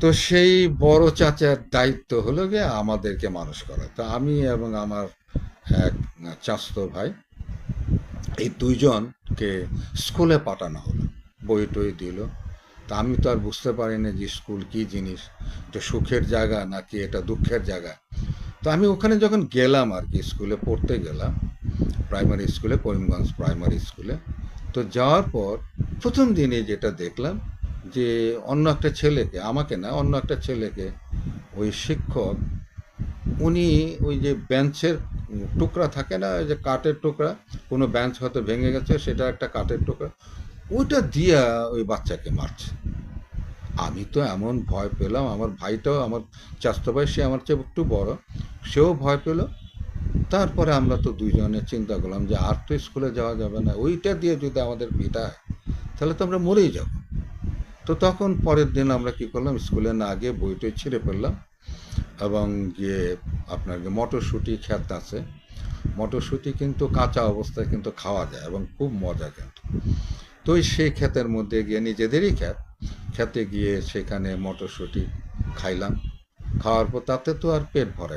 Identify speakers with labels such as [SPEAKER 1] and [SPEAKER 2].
[SPEAKER 1] তো সেই বড় চাচার দায়িত্ব হলো গিয়ে আমাদেরকে মানুষ করা। তো আমি এবং আমার এক চাচাতো ভাই, এই দুইজনকে স্কুলে পাঠানো হলো, বই টই দিল। তা আমি তো আর বুঝতে পারি না যে স্কুল কী জিনিস, এটা সুখের জায়গা নাকি এটা দুঃখের জায়গা। তো আমি ওখানে যখন গেলাম আর কি, স্কুলে পড়তে গেলাম, প্রাইমারি স্কুলে, করিমগঞ্জ প্রাইমারি স্কুলে। তো যাওয়ার পর প্রথম দিনে যেটা দেখলাম, যে অন্য একটা ছেলেকে, আমাকে না, অন্য একটা ছেলেকে ওই শিক্ষক, উনি ওই যে বেঞ্চের টুকরা থাকে না, ওই যে কাঠের টুকরা, কোনো বেঞ্চ হয়তো ভেঙে গেছে, সেটা একটা কাঠের টুকরা, ওইটা দিয়া ওই বাচ্চাকে মারছে। আমি তো এমন ভয় পেলাম, আমার ভাইটাও, আমার চাচাতো ভাই, সে আমার চেয়ে একটু বড়, সেও ভয় পেল। তারপরে আমরা তো দুইজনে চিন্তা করলাম যে আর তো স্কুলে যাওয়া যাবে না, ওইটা দিয়ে যদি আমাদের পিটায় তাহলে তো আমরা মরেই যাব। তো তখন পরের দিন আমরা কি করলাম, স্কুলে না গিয়ে বইটই ছিঁড়ে ফেললাম, এবং গিয়ে আপনার যে মটরশুঁটি ক্ষেত আছে, মটরশুঁটি কিন্তু কাঁচা অবস্থায় কিন্তু খাওয়া যায় এবং খুব মজা কিন্তু। তো সেই ক্ষেতের মধ্যে গিয়ে, নিজেদেরই ক্ষেত, খেতে গিয়ে সেখানে মটরশুঁটি খাইলাম। খাওয়ার পর তাতে তো আর পেট ভরে